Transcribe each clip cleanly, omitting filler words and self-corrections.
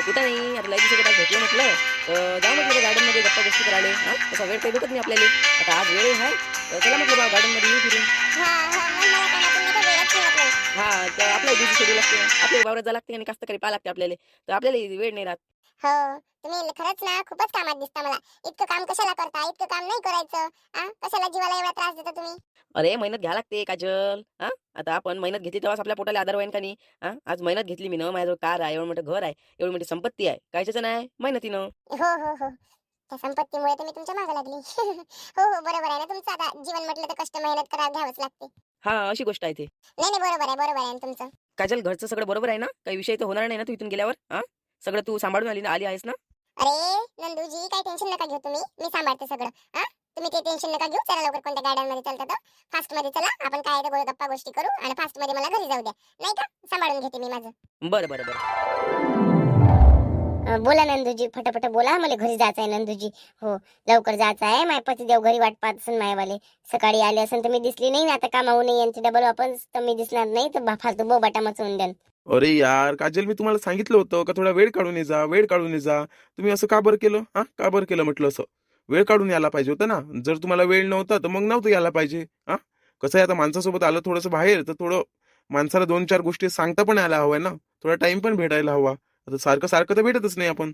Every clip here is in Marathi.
कुठं नाही, आता लई दिवसाच्या बाद भेटलो म्हटलं. जाऊ म्हटलं गार्डनमध्ये गप्पा गोष्टी करायला. हां, तसा वेळ काही भेटत नाही आपल्याला. आता आज वेळ आहे, तर चला म्हटलं बा गार्डनमध्ये येऊ फिरून. हां, हां. मग मला कामातून नाही का वेळच मिळत नाही. हां, तर आपलं बिझी शेड्यूल असते. आपल्याला वावरात जावं लागते आणि कास्तकारी पाहावं लागते आपल्याला. तर आपल्याला वेळ नाही राहत. हो, तुम्ही खरंच ना खूपच कामात दिसता मला. इतकं काम कशाला करता? इतकं काम नाही करायचं. कशाला जीवाला एवढा त्रास देता तुम्ही? अरे, मेहनत घ्यावी लागते काजल. हां, आता आपण मेहनत घेतली तेव्हाच आपल्या पोटाला आधार होईल का नाही? हां, आज मेहनत घेतली मी माझ्याजवळ कार आहे, एवढं मोठं घर आहे, एवढी मोठी संपत्ती आहे. कायच्याचं नाही, मेहनतीनं. हो, हो, हो. त्या संपत्तीमुळे तर मी तुमच्या मागे लागली. हो, हो. बरोबर आहे ना तुमचं. आता जीवन म्हटलं तर कष्ट मेहनत करावं घ्यावंच लागते. हां, अशी गोष्ट आहे ती. नाही, नाही. बरोबर आहे ना तुमचं. काजल, घरचं सगळं बरोबर आहे ना? काही विषय तर होणार नाही ना तू इथून गेल्यावर? हां, सगळं तू सांभाळून आली आहेस ना? अरे, नंदूजी काही टेन्शन नका घेऊ तुम्ही. मी सांभाळते सगळं. हां? तुम्ही ते टेन्शन नका घेऊ. चला लवकर कोणत्या गार्डनमध्ये चालता तर. फास्टमध्ये चला. आपण काय आहे ते गप्पा गोष्टी करू आणि फास्टमध्ये मला घरी जाऊ द्या. नाही का? सांभाळून घेते मी माझं. बरं, बरं, बरं. बोला नंदूजी, फटाफट बोला. मला घरी जायचं आहे नंदूजी. हो, लवकर जायचं आहे. माझे पतिदेव घरी वाट पाहत असेल मायवाले. सकाळी आले असेल तर मी दिसली नाही. आता कामावून यांचे डबल वापस तर मी दिसणार नाही, तर फालतू बोबाटा मचवून द्याल. अरे यार काजल, मी तुम्हाला सांगितलं होतं का थोडा वेळ काढून ये जा, वेळ काढून ये जा. तुम्ही असं का बरं केलं? हा, का बरं केलं म्हटलं असं? वेळ काढून यायला पाहिजे होतं ना. जर तुम्हाला वेळ नव्हता तर मग नव्हतं यायला पाहिजे. हा, कसं आहे, आता माणसासोबत आलं थोडंसं बाहेर तर थोडं माणसाला 2-4 गोष्टी सांगता पण यायला हव्या ना. थोडा टाइम पण भेटायला हवा. आता सारखं सारखं तर भेटतच नाही आपण.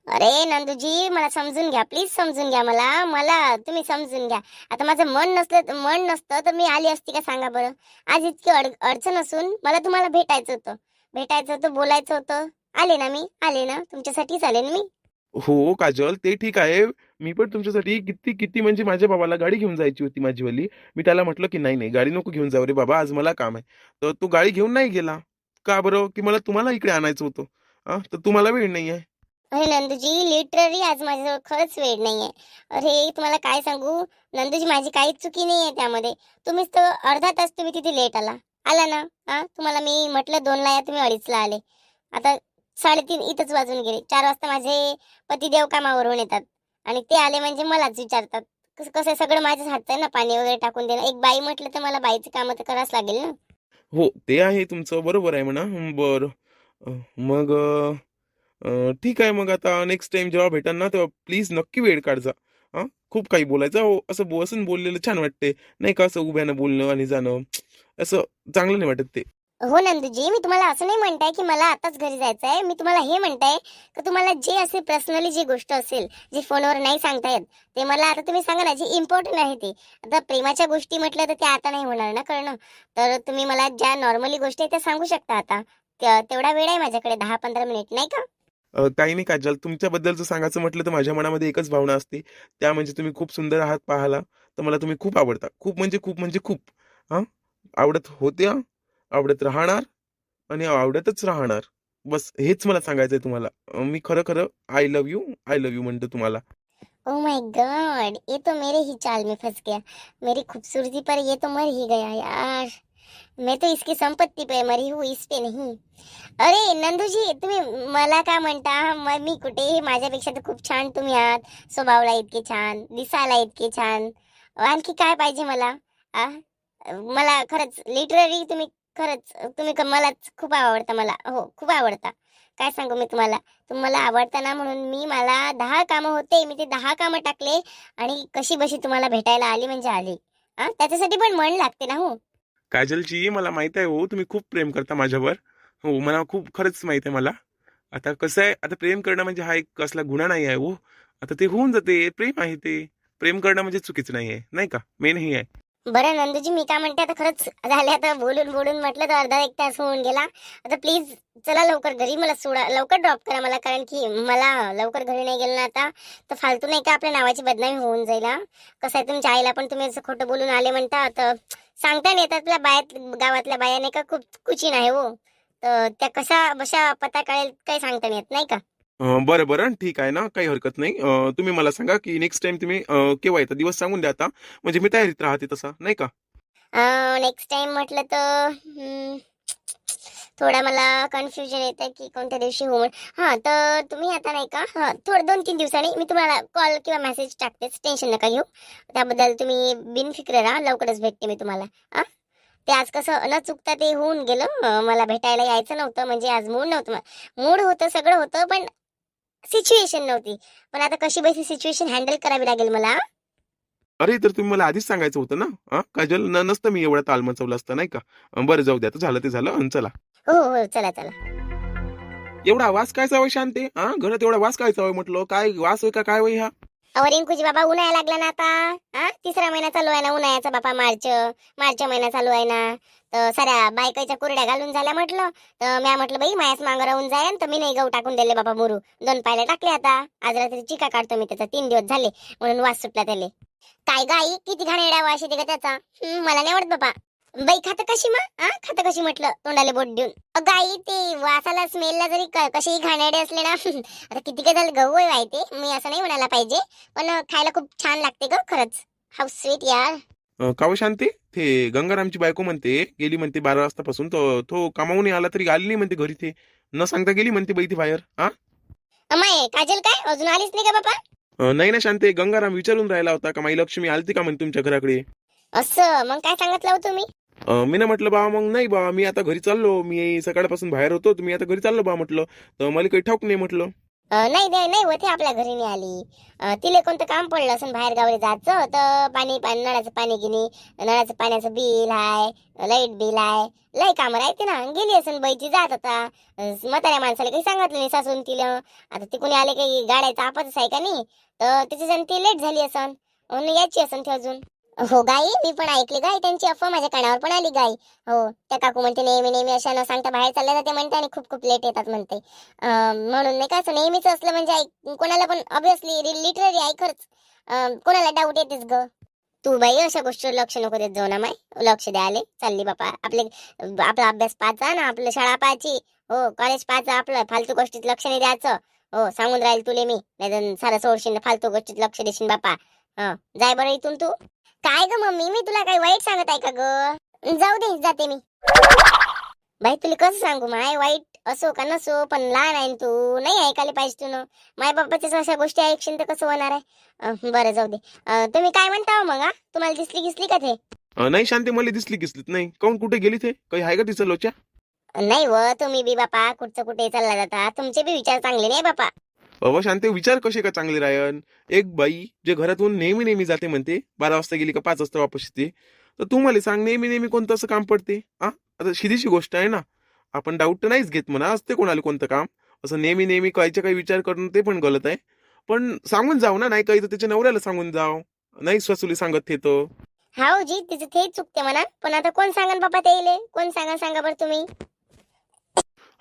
अरे नंदूजी, मला समजून घ्या. प्लीज समजून घ्या मला. मला तुम्ही समजून घ्या. आता माझं मन नसतं तर मी आली असती का सांगा बरं? आज इतकी अडचण असून मला तुम्हाला भेटायचं होतं, बोलायचं होतं. आले ना. तुमच्यासाठीच आले ना मी. हो काजल, ते ठीक आहे. मी पण तुमच्यासाठी किती किती म्हणजे माझ्या बाबाला गाडी घेऊन जायची होती माझीवाली. मी त्याला म्हटलं की नाही नाही, गाडी नको घेऊन जाऊ रे बाबा, आज मला काम आहे. तर तो गाडी घेऊन नाही गेला. का बरं? की मला तुम्हाला इकडे आणायचं होतं. तर तुम्हाला वेळ नाही आहे. अरे नंदूजी, लिटरली आज माझ्याजवळ खरंच वेळ नाहीये. अरे तुम्हाला काय सांगू नंदूजी, माझी काहीच चुकी नाहीये त्यामध्ये. तुम्हीच तर अर्धा तास तुम्ही तिथे लेट आला ना. तुम्हाला मी म्हटलं 2ला या, तुम्ही 2:30ला आले. आता 3:30 इथंच वाजून गेले. 4 वाजता माझे पतिदेव कामावरून येतात आणि ते आले म्हणजे मलाच विचारतात. कसं कसं सगळं माझ्याच हातचं आहे ना, पाणी वगैरे टाकून देणं. एक बाई म्हटलं तर मला बाईचं कामं तर करावंच लागेल ना. हो, ते आहे तुमचं बरोबर आहे म्हणा. बरं. मग ठीक आहे. मग आता नेक्स्ट टाइम जेव्हा भेटाल ना तेव्हा प्लीज नक्की वेळ काढ जा. खूप काही बोलायचं हो, असं बसून बोललेलं छान वाटते. नाही का, असं उभ्यानं बोलणं आणि जाणं असं चांगलं नाही वाटत ते. हो नंदूजी, मी तुम्हाला असं नाही म्हणताय की मला आताच घरी जायचं आहे. मी तुम्हाला हे म्हणताय की तुम्हाला जे असेल पर्सनली जी गोष्ट असेल, जी फोनवर नाही सांगता येत, ते मला आता तुम्ही सांगा ना, जे इम्पॉर्टंट आहे ते. आता प्रेमाच्या गोष्टी म्हटलं तर त्या आता नाही होणार ना कळणं. तर तुम्ही मला ज्या नॉर्मली गोष्टी आहेत त्या सांगू शकता आता. तेवढा वेळ आहे माझ्याकडे 10-15 मिनिट नाही का? काही नाही काजल, तुमच्याबद्दलचं सांगायचं म्हटलं तर माझ्या मनामध्ये एकच भावना असते. त्या म्हणजे तुम्ही खूप सुंदर आहात पाहायला. तर मला तुम्ही खूप आवडता. खूप म्हणजे खूप म्हणजे खूप. हां, आवडत होत्या, आवडत राहणार आणि आवडतच राहणार. बस हेच मला सांगायचंय तुम्हाला. मी खरं-खरं आय लव्ह यू म्हणतो तुम्हाला. Oh my God! ये तो मेरे ही चाल में फंस गया. मेरी खूबसूरती पर ये तो मर ही गया यार. मैं तो इसकी संपत्ती पे मरी हूँ, इस पे नहीं. अरे नंदूजी, तुम्ही मला का म्हणता? मी कुठे? माझ्यापेक्षा तर खूप छान तुम्ही आहात. स्वभावला इतके छान, दिसायला इतके छान. आणखी काय पाहिजे मला? आ? मला खरंच लिटररी तुम्ही मलाच खूप आवडता मला. हो, खूप आवडता. काय सांगू मी तुम्हाला? तुम्ही मला आवडता ना म्हणून मला 10 कामं होते. मी ते 10 कामं टाकले आणि कशीबशी तुम्हाला भेटायला आली म्हणजे आली. त्याच्यासाठी पण मन लागते ना हो. काजलजी, मला माहित आहे हो, तुम्ही खूप प्रेम करता माझ्यावर. हो, मला खूप खरंच माहित आहे मला. आता कसं आहे, आता प्रेम करणं म्हणजे हा एक कसला गुन्हा नाही आहे हो. आता ते होऊन जाते, प्रेम आहे ते. प्रेम करणं म्हणजे चुकीचं नाही आहे, नाही का? मेन हे आहे. बरं नंदूजी, मी काय म्हणते आता खरंच झाले, आता बोलून बोलून म्हटलं तर अर्धा 1 तास होऊन गेला. आता प्लीज चला लवकर घरी, मला सोडा, लवकर ड्रॉप करा मला, कारण की मला लवकर घरी नाही गेलं ना आता तर फालतू नाही का आपल्या नावाची बदनामी होऊन जाईल. कसं आहे, तुमच्या आईला पण तुम्ही असं खोटं बोलून आले म्हणता, तर सांगता नाही येत. आपल्या गावातल्या बाया नाही का खूप कुचीन आहे हो. तर त्या कशा बशा पता कळेल काही सांगता नाही येत नाही का? बरं, बरं. ठीक आहे ना, काही हरकत नाही. तुम्ही मला सांगा, की नेक्स्ट टाईम तुम्ही केव्हा येता? दिवस सांगून द्या आता. म्हणजे मी तयारीत राहते तसा, नाही का? नेक्स्ट टाइम म्हटलं तर थोडा मला कन्फ्युजन येतं की कोणत्या दिवशी हो. तर तुम्ही आता नाही का, थोडं 2-3 दिवसांनी मी तुम्हाला कॉल किंवा मेसेज टाकतेच, टेन्शन नका घेऊ. त्याबद्दल तुम्ही बिनफिक्र राहा, लवकरच भेटते मी तुम्हाला. ते आज कसं न चुकता ते होऊन गेलं. मला भेटायला यायचं नव्हतं, म्हणजे आज मूड नव्हतं. मूड होतं, सगळं होतं, पण सिच्युएशन नव्हती. पण आता कशी बशी सिच्युएशन हँडल करावी लागेल मला. अरे तर तुम्ही मला आधीच सांगायचं होतं ना. काजल, नसतं मी एवढा ताल मचवला असता नाही का. बरं जाऊ द्या, आता झालं ते झालं. चला. हो हो, चला चला. एवढा वास काय चावय शांते? घरात एवढा वास काय चावय म्हटलं? काय वास होय का काय वय हा? अहो रिंकूजी बाबा, उन्हाळा लागला ना आता. तिसरा महिना चालू आहे ना उन्हाळ्याचा बापा. मार्च महिना चालू आहे ना. तर साऱ्या बायकाच्या कुरड्या घालून झाल्या म्हटलं. तर म्या म्हटलं बाई मायाच मागं राहून जाईन, तर मी नाही गहू टाकून दिले बापा मुरू. 2 पायले टाकले आता. आज रात्री चिका काढतो मी त्याचा, 3 दिवस झाले म्हणून वास सुटला त्याले. काय गाई किती घाणेरडा वास येते का त्याचा. मला नाही आवडत बाबा. बाई खातं कशी खातं कशी म्हटलं तोंडाला बोट देऊन. गाई ते वासाला स्मेलला जरी कशी घाणेरडे असले ना आता किती काय झालं गहू आहे माहिती, मी असं नाही म्हणायला पाहिजे, पण खायला खूप छान लागते ग खरंच. हाऊ स्वीट यार. काव शांते, ते गंगारामची बायको म्हणते गेली म्हणते 12 वाजतापासून. तो कामावून आला तरी आली नाही म्हणते घरी. ते न सांगता गेली म्हणते बाई ती बाहेर. अमाय काजल काय अजून आलीच नाही का बापा? नाही ना शांते, गंगाराम विचारून राहिला होता का माई लक्ष्मी आलती का म्हणते तुमच्या घराकडे. असं मग काय सांगितलं हो तुम्ही? मी ना म्हटलं बा मग नाही बा, मी आता घरी चाललो. मी सकाळपासून बाहेर होतो, तुम्ही आता घरी चाललो बा म्हटलं. तर मला काही ठाऊक नाही म्हटलं. नाही नाही नाही होते, आपल्या घरी नाही आली. तिला कोणतं काम पडलं असं बाहेर गावी जायचं, तर नळाचं पाणी गिनी, नळाचं पाण्याचं बिल आहे, लाईट बिल आहे, लय कामं राहते ना. गेली असन बाईची जात आता. म्हाताऱ्या माणसाला काही सांगितलं नाही सासून तिला. आता ती कोणी आले काही गाड्याचा आपतच आहे का नाही, तर त्याच्यासाठी ती लेट झाली असन म्हणून यायची असन ती अजून. हो गाई, मी पण ऐकली गाई त्यांची अफवा, माझ्या कानावर पण आली गाई. हो, त्या काकू म्हणते नेहमी नेहमी अशा न सांगता बाहेर चालले जाते म्हणते आणि खूप खूप लेट येतात म्हणते. म्हणून नाही का, असं नेहमीच असलं म्हणजे कोणाला पण ऑब्विसली लिटररी आहे खरंच. कोणाला डाऊट येतेच ग. तू बाई अशा गोष्टीवर लक्ष नको देत जाऊ ना माय. लक्ष द्याले चालली बापा. आपला अभ्यास पाहायचा ना, आपलं शाळा पाहायची. हो, कॉलेज पाहायचं, आपलं फालतू गोष्टीत लक्ष नाही द्यायचं. हो, सांगून राहील तुले मी, नाही सारं सोडशील फालतू गोष्टीत लक्ष देशील बापा. जाय बरं इथून तू. काय ग मम्मी, मी तुला काही वाईट सांगत आहे का ग? जाऊ दे, जाते मी. बाई तुला कसं सांगू माय, वाईट असो का नसो, पण लहान आहे तू, नाही ऐकायला पाहिजे तू ना. माय बाप्पाच्याच अशा गोष्टी ऐकशील तर कसं होणार आहे. बरं जाऊ दे. तुम्ही काय म्हणता हो मग? तुम्हाला दिसली का ते? नाही शांते, मला दिसलीत नाही. काऊन कुठे गेली ते? काही आहे का तिचं लोचा? नाही व, तुम्ही बी बापा कुठचं कुठे चालला जाता, तुमचे बी विचार चांगले नाही बापा. शांते, विचार कसे का चांगले रायन? एक बाई जे घरातून नेहमी नेहमी जाते म्हणते, 12 वाजता गेली का 5 वाजता वापस येते, तर तू मला सांग नेहमी नेहमी कोणतं असं काम पडते? आता शिदीची गोष्ट आहे ना. आपण डाऊट तर नाहीच घेत म्हणा, असते कोणाला कोणतं काम. असं नेहमी नेहमी काहीच्या काही विचार करणं ते पण गलत आहे. पण सांगून जाऊ ना, नाही काही तर त्याच्या नवऱ्याला सांगून जाव. नाही स्वसुली सांगत ते तर. हाव जी, तिचं ते चुकते म्हणा, पण आता कोण सांगन बापा ते? कोण सांगा बरं तुम्ही.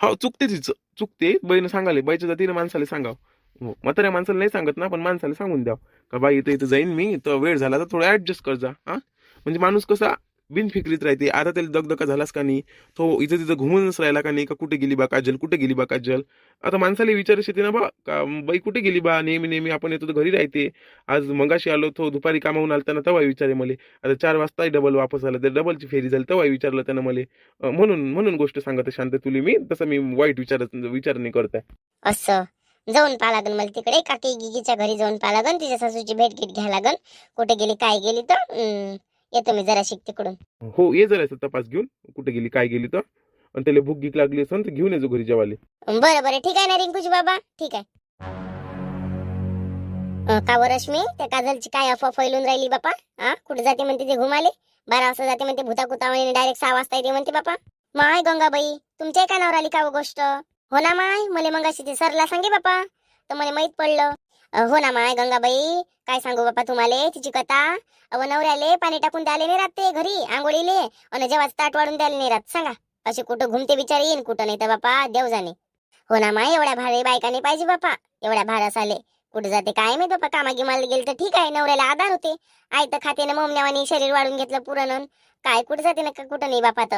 हो, चुकते तिचं, चुकते. बाईनं सांगाले, बाईच्या जातीनं माणसाला सांगाव. हो, म्हाताऱ्या माणसाला नाही सांगत ना, पण माणसाला सांगून द्याव का बाई इथं इथं जाईन मी, तर वेळ झाला तर थोडं ऍडजस्ट कर जा. म्हणजे माणूस कसा बिनफिक्रीत राहते. आता त्याला दगदगा झालास का नाही, तो इथं तिथं घुमूनच राहिला का नाही, का कुठे गेली बा काजल, कुठे गेली बा काजल. आता माणसाला विचारच येते ना बा, का बाई कुठे गेली बा. नेहमी नेहमी आपण येतो तर घरी राहते. आज मगाशी आलो, तो दुपारी कामावून आलताना तेव्हा विचारे मले. आता 4 वाजता डबल वापस आला, तर डबलची फेरी झाली तेव्हा विचारलं त्यानं मले. म्हणून गोष्ट सांगत शांत तुली मी, तसं मी वाईट विचार नाही करताय. असं जाऊन पाहा लागन मला तिकडे, काकी गिगीच्या घरी जाऊन पाहा लागन, तिच्या सासूची भेट घेत घ्या लागन. कुठे गेली काय गेली तर येतो मी जरा शिक तिकडून. हो, ये जरा तपास घेऊन, कुठे गेली काय गेली तर. आणि त्याला भूक गीक लागली असेल तर घेऊन येतो घरी जेवाले. बरं ठीक आहे ना रिंकूजी बाबा, ठीक आहे. का व रश्मी, त्या काजलची काय अफवा फैलून राहिली बापा? कुठे जाते म्हणते ते घुमाले? 12 वाजता जाते म्हणते भूता कुतावणी, डायरेक्ट 6 वाजता येते म्हणते बापा. माय गंगाबाई, तुमच्या कानावर आली का व गोष्ट? हो ना माय, मला मगाशी ते सरला सांगे बापा, तर मला माहित पडलं. हो ना माय गंगाबाई, काय सांगू बापा तुम्हाला तिची कथा. नवऱ्याले पाणी टाकून द्यायला नाही राहत ते घरी आंघोळीले, आणि जेव्हा ताट वाढून द्यायला नाही राहत. सांगा, असे कुठं घुमते विचार येईन, कुठं नाही तर बापा देव जाणे. हो ना माय, एवढ्या भारी बायका नाही पाहिजे बापा, एवढ्या भारस आले. कुठे जाते काय माहित बापा, कामागिमाला गेले तर ठीक आहे, नवऱ्याला आधार होते. आई तर खाते ना ममण्यावानी, शरीर वाढून घेतलं पुरण. काय कुठे जाते ना कुठं नाही बापा. तर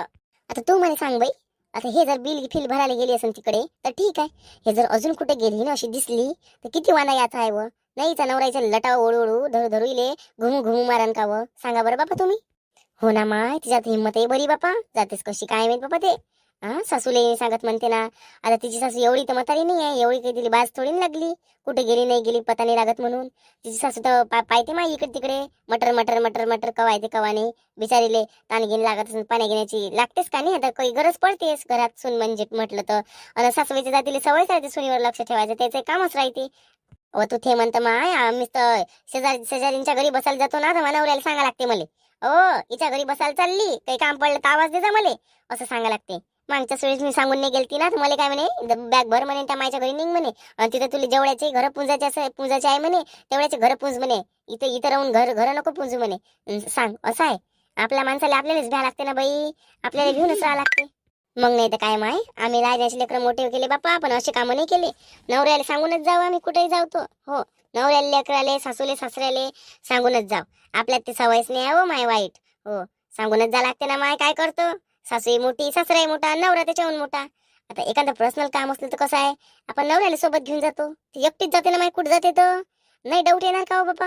आता तू मला सांग बाई, आता हे जर बिल फिल भरायला गेली असेल तिकडे तर ठीक आहे, हे जर अजून कुठे गेली ना अशी दिसली तर किती वाना याचा आहे व. नाहीचा नवरायचा लटाव ओळू धरू इले घुमू मारण का व. सांगा बरं बापा तुम्ही. हो ना माय, तिच्यात हिंमत आहे बरी बापा, जातेस कशी काय माहित बापा ते. हा सासूले सांगत म्हणते ना. आता तिची सासू एवढी तर म्हातारी नाही आहे, एवढी काही तिला बाज थोडी नाही लागली, कुठे गेली नाही गेली पता नाही लागत म्हणून. तिची सासू तर पाहते मा इकडे तिकडे मटर मटर मटर मटर कवा येते कवा नाही. बिचारीले ताण घेणे लागत असेल, पाण्या घेण्याची लागतेच का नाही, आता काही गरज पडतेस घरात सून म्हणजे म्हटलं तर. आणि सासूबाईच्या जातीला सवयच राहते सुनीवर लक्ष ठेवायचं, त्याचं कामच राहते. अहो तू ते म्हणतं माय आम्ही तर शेजारींच्या घरी बसायला जातो ना, तर नवऱ्याला सांगा लागते मले, ओ हिच्या घरी बसायला चालली, काही काम पडलं तर आवाज देजा मले, असं सांगा लागते. मागच्या वेळेस मी सांगून नाही गेलती ना, तर मला काय म्हणे बॅग भर म्हणे त्या मायच्या घरी निघ म्हणे, आणि तिथे तुला जेवढ्याचे घर पूजाचे आहे म्हणे तेवढ्याचे घर पूज म्हणे, इथं राहून घर नको पूजू म्हणे. सांग असं आहे. आपल्या माणसाला आपल्यालाच भ्या लागते ना बाई, आपल्याला घेऊनच राहा लागते. मग नाही तर काय माय, आम्ही राजाचे लेकरं मोठे केले बापा, पण असे कामं नाही केले. नवऱ्याला सांगूनच जाऊ आम्ही कुठेही जाऊ तो. हो, नवऱ्याला लेकराले सासूले सासऱ्याले सांगूनच जाऊ. आपल्यात ते सवयच नाही आहे हो माय वाईट. हो, सांगूनच जा लागते ना माय, काय करतो. सासूही मोठी सासराही मोठा, नवरा त्याच्याहून मोठा. आता एखादं पर्सनल काम असलं तर कसं आहे, आपण नवऱ्याला सोबत घेऊन जातो, ती एकटीच जाते ना माय, कुठं जाते तर नाही डाऊट येणार का हो बापा.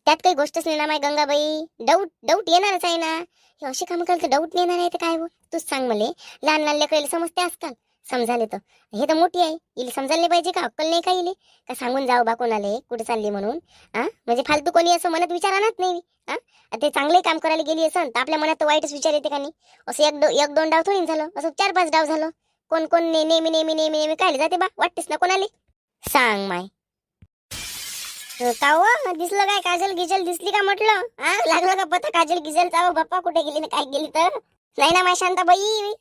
त्यात काही गोष्टच नाही ना माय गंगाबाई, डाऊट येणारच आहे ना. हे अशी कामं करायला तर डाऊट नाही येणार आहे तर काय हो, तूच सांग मले. लहान लहान लेकराला समजते आजकाल, समजाले तर हे तर मोठी आहे, हिला समजायला नाही पाहिजे का, अक्कल नाही का हिला, का सांगून जाऊ बा कोणाला कुठे चालली म्हणून. म्हणजे फालतू कोणी असं मनात विचार आणत नाही. ते चांगले काम करायला गेली असं तर आपल्या मनात तर वाईटच विचार येते का नाही. असं एक दोन डाव थोडी झालं, असं 4-5 डाव झालं. कोण कोण नेहमी नेहमी नेहमी नेहमी काय जाते बा, वाटतेस ना कोणाले. सांग माय का हो, दिसलं काय काजल गिजल दिसली का म्हटलं. लागलं का पता काजल गिजल जावं बाप्पा, कुठे गेली ना काय गेली तर नाही ना माय शांताबाई.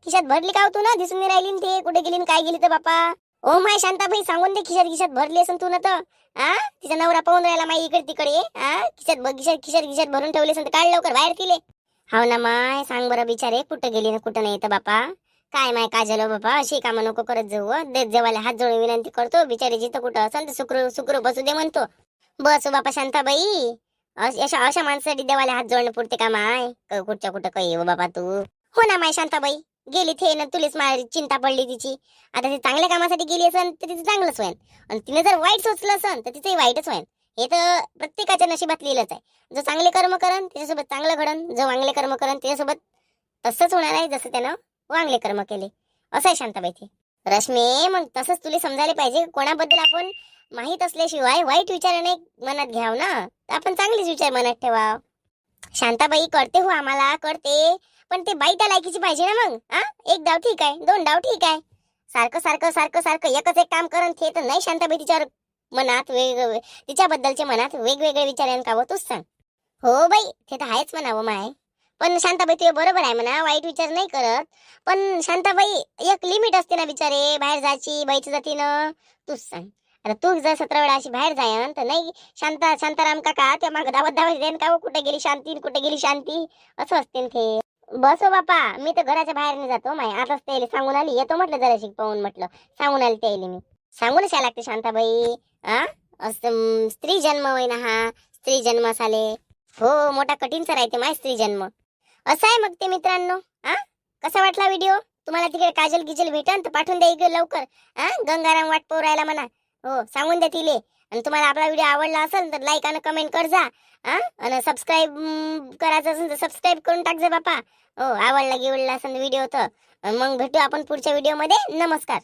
खिशात भरली का हो तू ना, दिसून नाही राहिली ते कुठे गेली काय गेली तर बापा. ओ माय शांताबाई सांगून दे, खिशात भरली असेल तू ना तर. तिचा नवरा पाहून राहिला माई इकडे तिकडे. खिशात भरून ठेवले असेल तर काढ लवकर बाहेर तिले. हाव ना माय, सांग बरं बिचारे कुठं गेली ना कुठं नाही तर बापा. काय माय काजल हो बापा, अशी कामं नको करत जाऊ. देत जेवायला हात जोडून विनंती करतो, बिचारी जिथं कुठं असेल तर सुखरू बसू दे म्हणतो. बस बापा शांताबाई, अशा माणसासाठी देवाला हात जोडणं पुरते का माय, कुठच्या कुठं काही हो बाबा तू. हो ना माय शांताबाई, गेली थे ना तुलेच चिंता पडली तिची. आता ती चांगल्या कामासाठी गेली असेल तर तिचं चांगलंच होईल, आणि तिने जर वाईट सोचलं असेल तर तिचंही वाईटच होईल. हे तर प्रत्येकाच्या नशिबात लिहिलंच आहे. जो चांगले कर्म करन त्याच्यासोबत चांगलं घडन, जो वांगले कर्म करन त्याच्यासोबत तसंच होणार आहे जसं त्यानं वांगले कर्म केले. असं आहे शांताबाई ते. रश्मी, मग तसंच तुला समजायला पाहिजे, कोणाबद्दल आपण माहीत असल्याशिवाय वाईट विचार नाही मनात घ्याव ना, तर आपण चांगलेच विचार मनात ठेवा. शांताबाई करते हो, आम्हाला करते, पण ते बाई त्या लायकीची पाहिजे ना. मग एक डाव ठीक आहे, 2 डाव ठीक आहे, सारखं सारखं सारखं सारखं एकच एक काम करन ते तर नाही शांताबाई. तिच्यावर मनात तिच्याबद्दलच्या मनात वेगवेगळे विचार येऊन का हो, तूच सांग. हो बाई, ते तर आहेच म्हणावं माय, पण शांताबाई ते बरोबर आहे म्हणा, वाईट विचार नाही करत. पण शांताबाई एक लिमिट असते ना बिचारे बाहेर जायची बाईच्या जातीनं, तूच सांग. आता तू जर 17 वेळा अशी बाहेर जायन तर नाही शांताराम काका त्या मागं धावत देईन का हो, कुठे गेली शांती कुठे गेली शांती, असं असते ना ते. बस हो बापा, मी तर घराच्या बाहेर नाही जातो माय, आताच त्याला सांगून आली, येतो म्हटलं जरा शिक पाहून म्हटलं, सांगून आली त्याला मी. सांगूनच या लागते शांताबाई. असं स्त्री जन्म होय ना हा, स्त्री जन्म साले. हो, मोठा कठीणचा राहते माय स्त्री जन्म. असं आहे मग ते मित्रांनो. कसा वाटला व्हिडिओ तुम्हाला. तिकडे काजल गिजल भेटन तर पाठवून द्या इकडे लवकर. गंगाराम वाट पाहू राहिला म्हणा. हो, सांगून द्या तिले. आणि तुम्हाला आपला व्हिडिओ आवडला असेल तर लाईक आणि कमेंट कर जा. आणि सबस्क्राईब करायचं असेल तर सबस्क्राईब करून टाक जा बापा. हो, आवडला गिवडला असेल व्हिडिओ तर मग भेटू आपण पुढच्या व्हिडिओ मध्ये. नमस्कार.